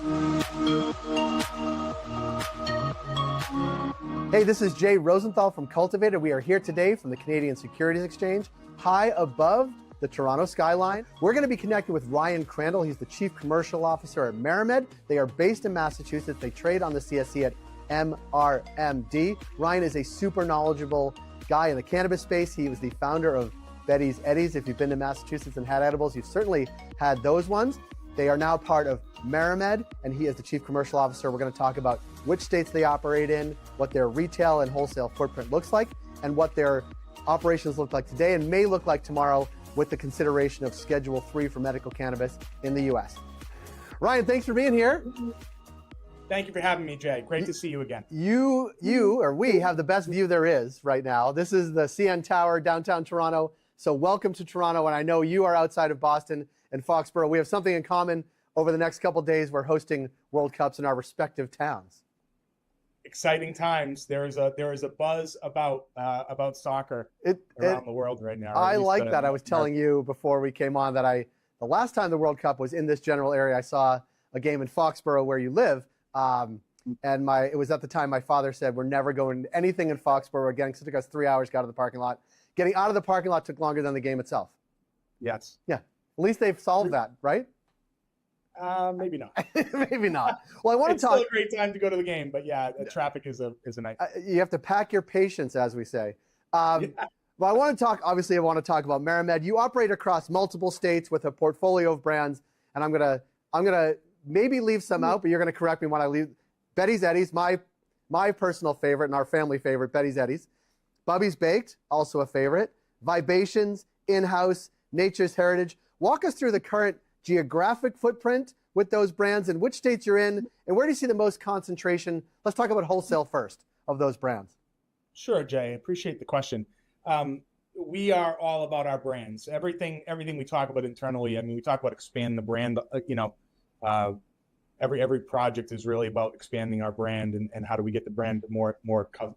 Hey, this is Jay Rosenthal from Cultivated. We are here today from the Canadian Securities Exchange, high above the Toronto skyline. We're going to be connecting with Ryan Crandall. He's the Chief Commercial Officer at MariMed. They are based in Massachusetts. They trade on the CSE at MRMD. Ryan is a super knowledgeable guy in the cannabis space. He was the founder of Betty's Eddies. If you've been to Massachusetts and had edibles, you've certainly had those ones. They are now part of MariMed, and he is the Chief Commercial Officer. We're going to talk about which states they operate in, what their retail and wholesale footprint looks like, and what their operations look like today and may look like tomorrow with the consideration of Schedule 3 for medical cannabis in the U.S. Ryan, thanks for being here. Thank you for having me, Jay. Great to see you again. We have the best view there is right now. This is the CN Tower, downtown Toronto. So welcome to Toronto, and I know you are outside of Boston and Foxborough. We have something in common. Over the next couple of days, we're hosting World Cups in our respective towns. Exciting times. There is a buzz about soccer around the world right now. I like that. I was telling you before we came on that the last time the World Cup was in this general area, I saw a game in Foxborough where you live, and it was at the time my father said we're never going to anything in Foxborough again because it took us 3 hours to get out of the parking lot. Getting out of the parking lot took longer than the game itself. Yes. Yeah. At least they've solved that, right? Maybe not. Maybe not. Well, I want to talk. It's still a great time to go to the game, but yeah, the traffic is a night. You have to pack your patience, as we say. Yeah. But I want to talk. Obviously, I want to talk about MariMed. You operate across multiple states with a portfolio of brands, and I'm gonna maybe leave some out, but you're gonna correct me when I leave. Betty's Eddies, my personal favorite and our family favorite, Betty's Eddies. Bubby's Baked, also a favorite. Vibations, In-House, Nature's Heritage. Walk us through the current geographic footprint with those brands and which states you're in, and where do you see the most concentration? Let's talk about wholesale first of those brands. Sure, Jay. I appreciate the question. We are all about our brands. Everything we talk about internally. I mean, we talk about expanding the brand. Every project is really about expanding our brand and how do we get the brand to more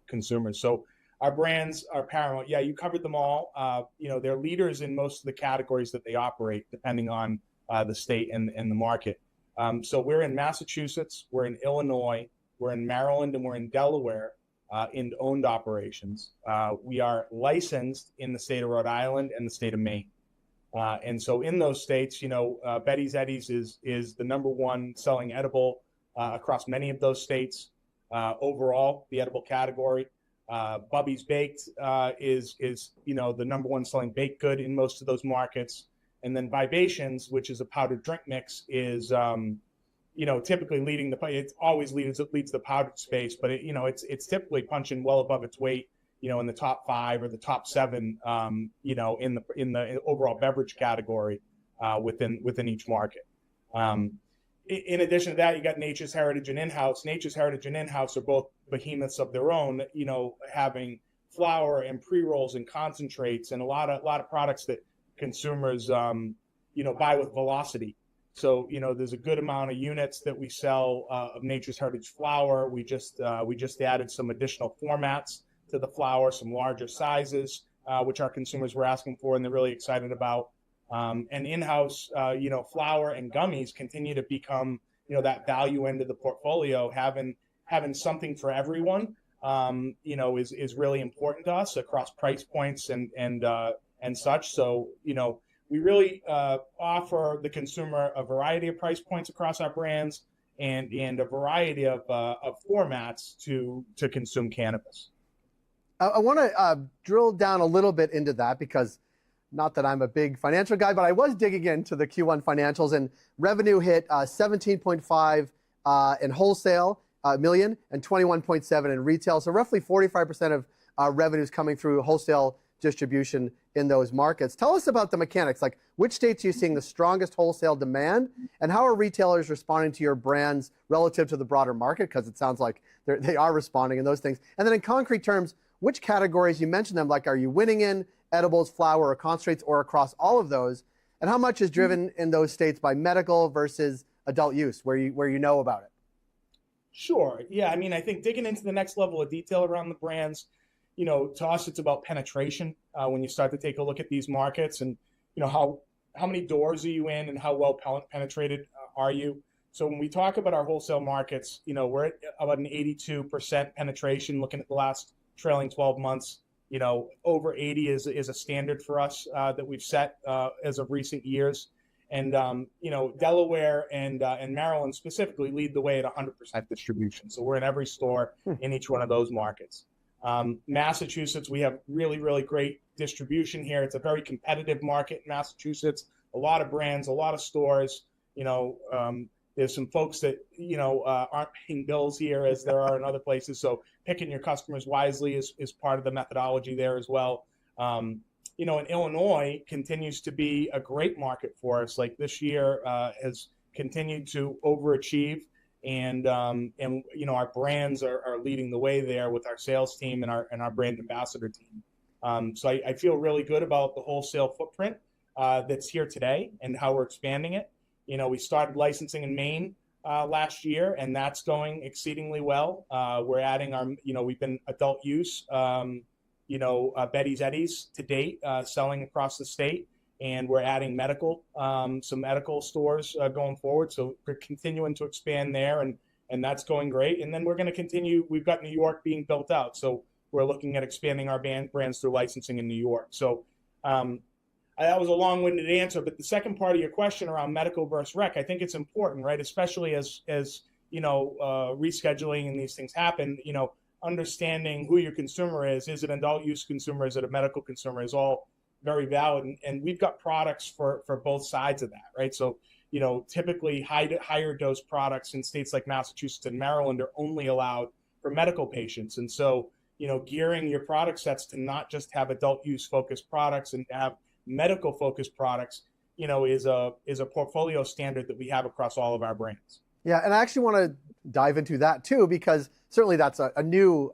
consumers. So our brands are paramount. Yeah, you covered them all. They're leaders in most of the categories that they operate, depending on the state and the market. So we're in Massachusetts, we're in Illinois, we're in Maryland, and we're in Delaware in owned operations. We are licensed in the state of Rhode Island and the state of Maine. And so in those states, Betty's Eddies is the number one selling edible across many of those states. Overall, the edible category. Bubby's Baked is the number one selling baked good in most of those markets. And then Vibations, which is a powdered drink mix, is typically leading it always leads the powdered space, but it's typically punching well above its weight, in the top 5 or the top 7, in the overall beverage category within each market. In addition to that, you got Nature's Heritage and In-House. Nature's Heritage and In-House are both behemoths of their own, having flower and pre-rolls and concentrates and a lot of products that consumers, buy with velocity. So, there's a good amount of units that we sell of Nature's Heritage flower. We just added some additional formats to the flower, some larger sizes, which our consumers were asking for and they're really excited about. And In-House, flower and gummies continue to become, that value end of the portfolio. Having something for everyone, is really important to us across price points and such. So, we really offer the consumer a variety of price points across our brands and a variety of formats to consume cannabis. I want to drill down a little bit into that because not that I'm a big financial guy, but I was digging into the Q1 financials and revenue hit 17.5 in wholesale million and 21.7 in retail. So roughly 45% of revenues coming through wholesale distribution in those markets. Tell us about the mechanics, like which states are you seeing the strongest wholesale demand and how are retailers responding to your brands relative to the broader market? Because it sounds like they are responding in those things. And then in concrete terms, which categories, you mentioned them, like are you winning in edibles, flower, or concentrates, or across all of those? And how much is driven in those states by medical versus adult use, where you know about it? Sure. Yeah. I mean, I think digging into the next level of detail around the brands, to us, it's about penetration when you start to take a look at these markets and, how many doors are you in and how well penetrated are you? So when we talk about our wholesale markets, we're at about an 82% penetration looking at the last trailing 12 months. Over 80 is a standard for us that we've set as of recent years. And, Delaware and Maryland specifically lead the way at 100% distribution. So we're in every store in each one of those markets. Massachusetts, we have really, really great distribution here. It's a very competitive market in Massachusetts. A lot of brands, a lot of stores. There's some folks that, aren't paying bills here as there are in other places. So picking your customers wisely is part of the methodology there as well. And Illinois continues to be a great market for us. Like this year has continued to overachieve. And our brands are leading the way there with our sales team and our brand ambassador team. So I feel really good about the wholesale footprint that's here today and how we're expanding it. We started licensing in Maine last year, and that's going exceedingly well. We're adding we've been adult use, Betty's Eddies to date, selling across the state, and we're adding some medical stores going forward. So we're continuing to expand there, and that's going great. And then we're going to continue. We've got New York being built out, so we're looking at expanding our brands through licensing in New York. So that was a long-winded answer, but the second part of your question around medical versus rec, I think it's important, right? Especially as rescheduling and these things happen, understanding who your consumer is it an adult use consumer, is it a medical consumer, is all very valid. And we've got products for both sides of that, right? So, typically higher dose products in states like Massachusetts and Maryland are only allowed for medical patients. And so, gearing your product sets to not just have adult use focused products and have medical focused products, is a portfolio standard that we have across all of our brands. Yeah, and I actually want to dive into that too, because certainly that's a new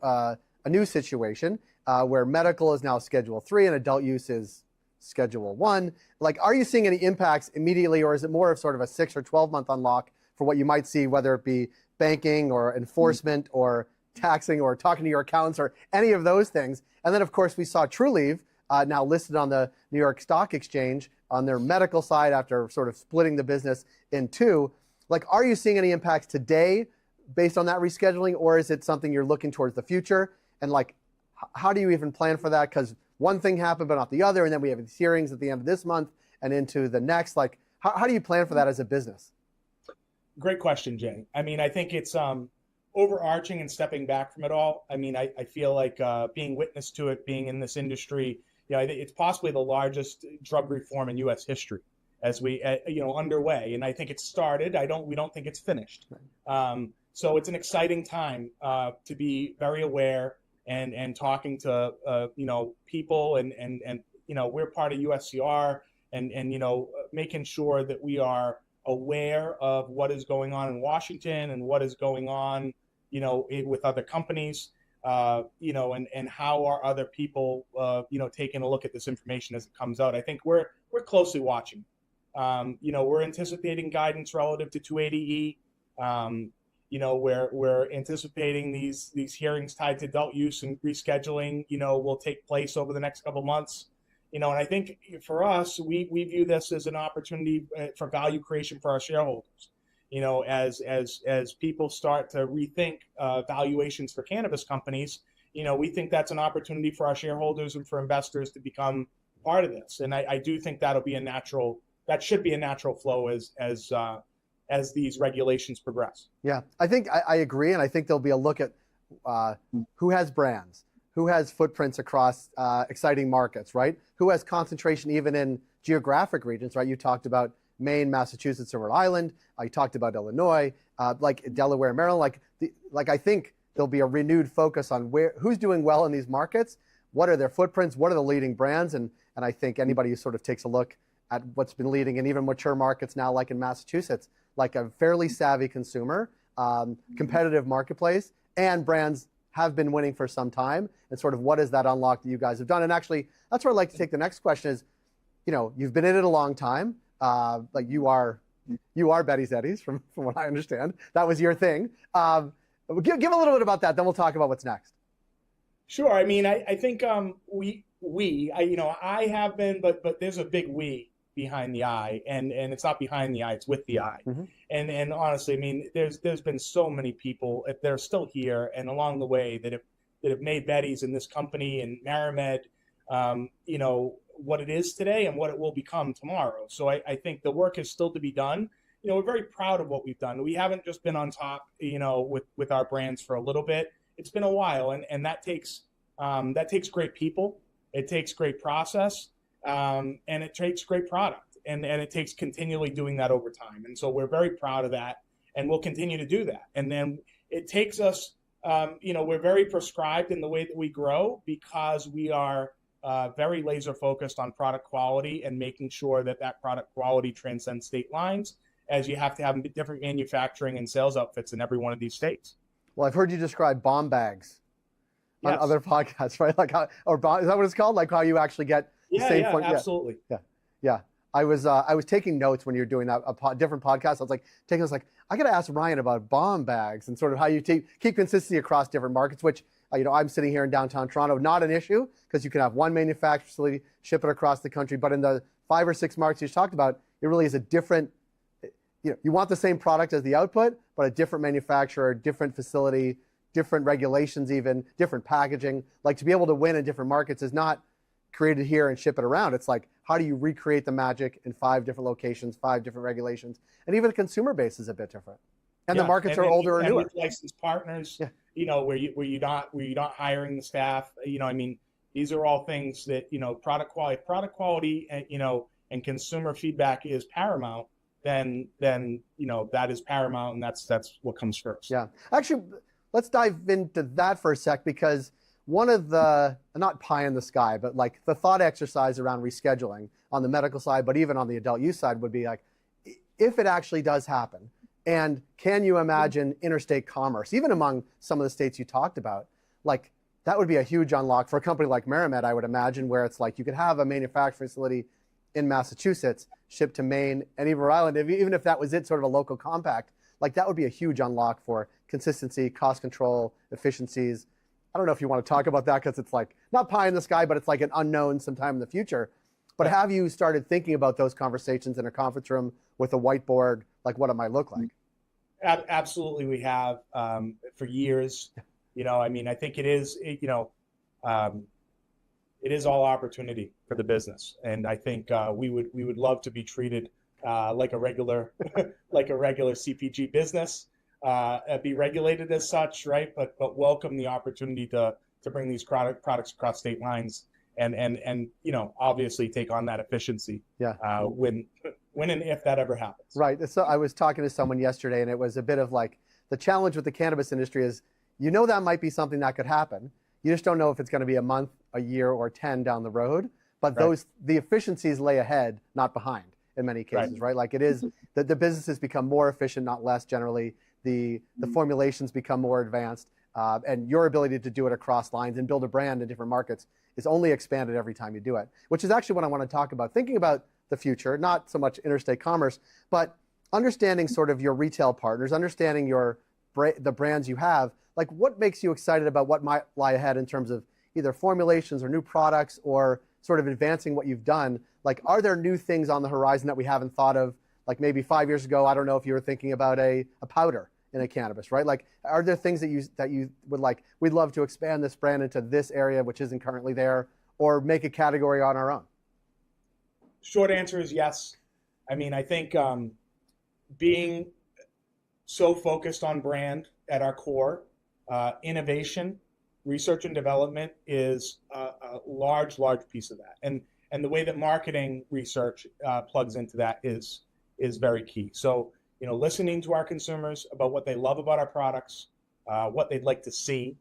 situation where medical is now Schedule 3 and adult use is Schedule 1. Like, are you seeing any impacts immediately, or is it more of sort of a 6 or 12-month unlock for what you might see, whether it be banking or enforcement or taxing or talking to your accountants or any of those things? And then, of course, we saw Trulieve now listed on the New York Stock Exchange on their medical side after sort of splitting the business in two. Like, are you seeing any impacts today based on that rescheduling, or is it something you're looking towards the future? And like, how do you even plan for that? Because one thing happened, but not the other. And then we have these hearings at the end of this month and into the next. Like, how do you plan for that as a business? Great question, Jay. I mean, I think it's overarching and stepping back from it all. I mean, I feel like being witness to it, being in this industry, it's possibly the largest drug reform in U.S. history as we, underway. And I think it's started. We don't think it's finished. So it's an exciting time to be very aware and talking to, people and we're part of USCR and making sure that we are aware of what is going on in Washington and what is going on, with other companies, and how are other people, taking a look at this information as it comes out. I think we're closely watching. We're anticipating guidance relative to 280E. We're anticipating these hearings tied to adult use and rescheduling, will take place over the next couple of months. And I think for us, we view this as an opportunity for value creation for our shareholders. As people start to rethink valuations for cannabis companies, we think that's an opportunity for our shareholders and for investors to become part of this. And I do think that should be a natural flow as these regulations progress. Yeah, I think I agree. And I think there'll be a look at who has brands, who has footprints across exciting markets, right? Who has concentration even in geographic regions, right? You talked about Maine, Massachusetts, and Rhode Island. You talked about Illinois, like Delaware and Maryland. I think there'll be a renewed focus on who's doing well in these markets, what are their footprints, what are the leading brands, and I think anybody who sort of takes a look at what's been leading in even mature markets now, like in Massachusetts, like a fairly savvy consumer, competitive marketplace, and brands have been winning for some time, and sort of what is that unlock that you guys have done? And actually, that's where I'd like to take the next question is, you've been in it a long time. Like you are Betty's Eddies from what I understand. That was your thing. Give a little bit about that, then we'll talk about what's next. Sure. I mean, I think I have been, but there's a big we behind the eye, and it's not behind the eye, it's with the eye. Mm-hmm. And honestly, I mean, there's been so many people that are still here and along the way that have made betties in this company and MariMed, you know, what it is today and what it will become tomorrow. So I think the work is still to be done. You know, we're very proud of what we've done. We haven't just been on top, you know, with our brands for a little bit. It's been a while, and that takes great people. It takes great process, and it takes great product, and it takes continually doing that over time. And so we're very proud of that, and we'll continue to do that. And then it takes us, you know, we're very prescribed in the way that we grow because we are very laser focused on product quality and making sure that product quality transcends state lines, as you have to have different manufacturing and sales outfits in every one of these states. Well, I've heard you describe bomb bags on other podcasts, right? Like how, or is that what it's called? Like how you actually get the same point? Absolutely. Yeah. I was taking notes when you were doing that, different podcasts. I was like, I got to ask Ryan about bomb bags and sort of how you keep consistency across different markets, which, you know, I'm sitting here in downtown Toronto, not an issue because you can have one manufacturing facility, ship it across the country. But in the 5 or 6 markets you talked about, it really is a different, you know, you want the same product as the output, but a different manufacturer, different facility, different regulations, even different packaging. Like to be able to win in different markets is not created here and ship it around. It's like, how do you recreate the magic in 5 different locations, 5 different regulations, and even the consumer base is a bit different. And the markets are older or newer. With licensed partners, you know, where you're not hiring the staff. You know, I mean, these are all things that, you know, product quality, and, you know, and consumer feedback is paramount. Then you know, that is paramount, and that's what comes first. Yeah, actually, let's dive into that for a sec, because one of the, not pie in the sky, but like the thought exercise around rescheduling on the medical side, but even on the adult use side, would be like, if it actually does happen, and can you imagine interstate commerce, even among some of the states you talked about, like that would be a huge unlock for a company like MariMed, I would imagine, where it's like you could have a manufacturing facility in Massachusetts, shipped to Maine and even Rhode Island, even if that was it, sort of a local compact, like that would be a huge unlock for consistency, cost control, efficiencies. I don't know if you want to talk about that because it's like not pie in the sky, but it's like an unknown sometime in the future. But have you started thinking about those conversations in a conference room with a whiteboard? Like what it might look like? Absolutely, we have for years. You know, I mean, I think it is, you know, it is all opportunity for the business, and I think we would love to be treated like a regular CPG business, be regulated as such, right? But welcome the opportunity to bring these products across state lines, and you know, obviously take on that efficiency. When and if that ever happens. Right. So I was talking to someone yesterday, and it was a bit of like the challenge with the cannabis industry is, you know, that might be something that could happen. You just don't know if it's going to be a month, a year, or 10 down the road. But the efficiencies lay ahead, not behind in many cases, right? Like it is that the businesses become more efficient, not less generally. The formulations become more advanced, and your ability to do it across lines and build a brand in different markets is only expanded every time you do it, which is actually what I want to talk about. Thinking about the future, not so much interstate commerce, but understanding sort of your retail partners, understanding the brands you have. Like what makes you excited about what might lie ahead in terms of either formulations or new products or sort of advancing what you've done? Like, are there new things on the horizon that we haven't thought of? Like maybe 5 years ago, I don't know if you were thinking about a powder in a cannabis, right? Like, are there things that you would like, we'd love to expand this brand into this area, which isn't currently there, or make a category on our own? Short answer is yes. I mean, I think being so focused on brand at our core, innovation, research and development is a large piece of that. And the way that marketing research plugs into that is very key. So, you know, listening to our consumers about what they love about our products, what they'd like to see,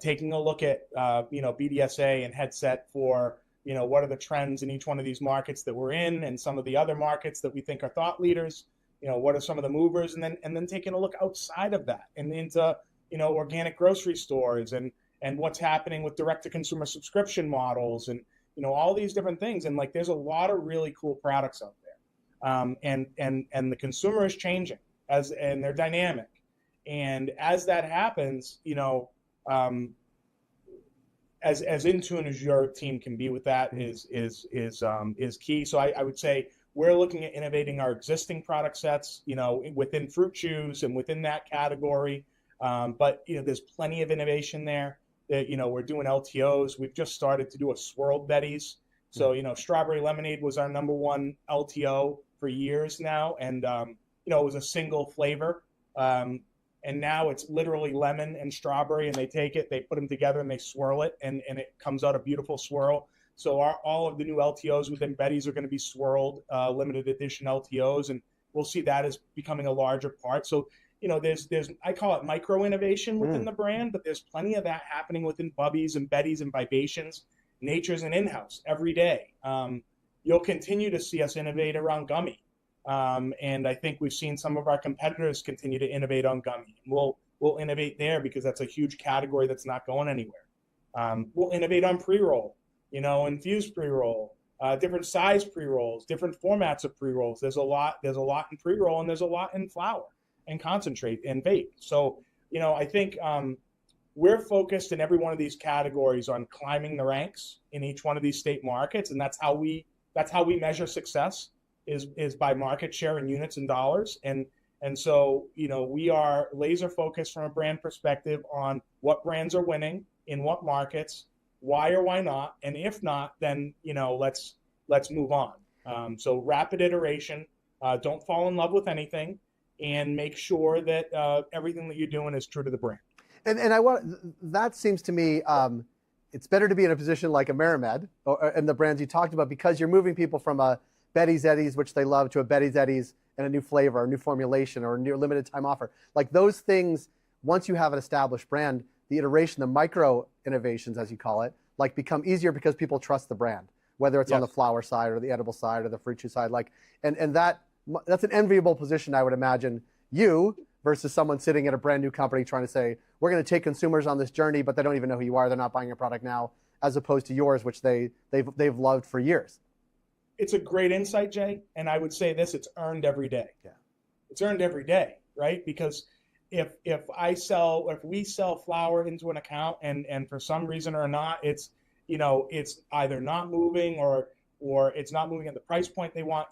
taking a look at, you know, BDSA and headset for, you know, what are the trends in each one of these markets that we're in and some of the other markets that we think are thought leaders, you know, what are some of the movers, and then taking a look outside of that and into, you know, organic grocery stores and what's happening with direct-to-consumer subscription models and, you know, all these different things. And like, there's a lot of really cool products out there. And the consumer is changing and they're dynamic. And as that happens, you know, as in tune as your team can be with that is key. So I would say we're looking at innovating our existing product sets, within fruit chews and within that category. But there's plenty of innovation there. That we're doing LTOs. We've just started to do a swirled Betty's. So strawberry lemonade was our #1 LTO for years now, and it was a single flavor. And now it's literally lemon and strawberry, and they take it, they put them together, and they swirl it, and it comes out a beautiful swirl. So all of the new LTOs within Betty's are going to be swirled, limited edition LTOs, and we'll see that as becoming a larger part. So, there's I call it micro innovation within the brand, but there's plenty of that happening within Bubbies and Betty's and Vibations, Nature's and In-House every day. You'll continue to see us innovate around gummy. And I think we've seen some of our competitors continue to innovate on gummy. We'll innovate there because that's a huge category that's not going anywhere. We'll innovate on pre-roll, infused pre-roll, different size pre-rolls, different formats of pre-rolls. There's a lot in pre-roll, and there's a lot in flower and concentrate and vape. So, I think we're focused in every one of these categories on climbing the ranks in each one of these state markets, and that's how we measure success. Is by market share in units and dollars. And so, we are laser focused from a brand perspective on what brands are winning in what markets, why or why not. And if not, then, let's move on. So rapid iteration, don't fall in love with anything, and make sure that everything that you're doing is true to the brand. And that seems to me, it's better to be in a position like a MariMed and the brands you talked about, because you're moving people from a Betty's Eddies, which they love, to a Betty's Eddies and a new flavor, or a new formulation, or a new limited time offer. Like those things, once you have an established brand, the iteration, the micro innovations, as you call it, like become easier because people trust the brand, whether it's on the flower side or the edible side or the fruit chew side. And that's an enviable position, I would imagine, you versus someone sitting at a brand new company trying to say, we're going to take consumers on this journey, but they don't even know who you are. They're not buying your product now, as opposed to yours, which they've loved for years. It's a great insight, Jay. And I would say this, it's earned every day. Yeah. It's earned every day, right? Because if we sell flower into an account and for some reason or not, it's either not moving or it's not moving at the price point they want,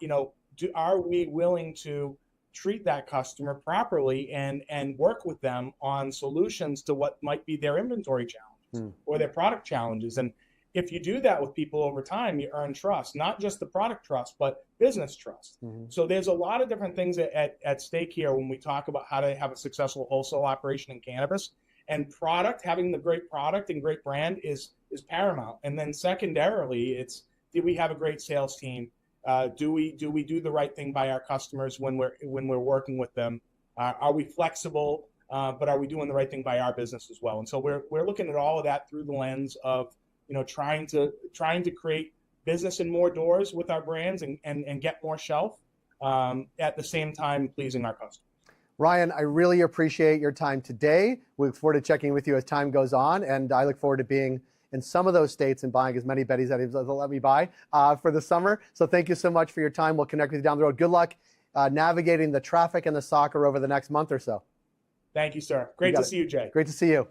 are we willing to treat that customer properly and work with them on solutions to what might be their inventory challenges or their product challenges? And if you do that with people over time, you earn trust, not just the product trust, but business trust. So there's a lot of different things at stake here when we talk about how to have a successful wholesale operation in cannabis. And having the great product and great brand is paramount. And then secondarily, it's, do we have a great sales team? Do we do the right thing by our customers when we're working with them? Are we flexible? But are we doing the right thing by our business as well? And so we're looking at all of that through the lens of trying to create business in more doors with our brands and get more shelf, at the same time pleasing our customers. Ryan, I really appreciate your time today. We look forward to checking with you as time goes on, and I look forward to being in some of those states and buying as many Betty's Eddies as they'll let me buy for the summer. So thank you so much for your time. We'll connect with you down the road. Good luck navigating the traffic and the soccer over the next month or so. Thank you, sir. Great to see you, Jay. Great to see you.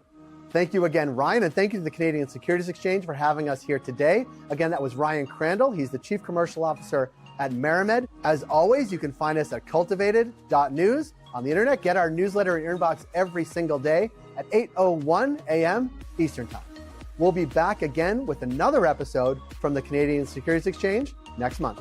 Thank you again, Ryan, and thank you to the Canadian Securities Exchange for having us here today. Again, that was Ryan Crandall. He's the Chief Commercial Officer at MariMed. As always, you can find us at cultivated.news on the internet. Get our newsletter in your inbox every single day at 8:01 a.m. Eastern Time. We'll be back again with another episode from the Canadian Securities Exchange next month.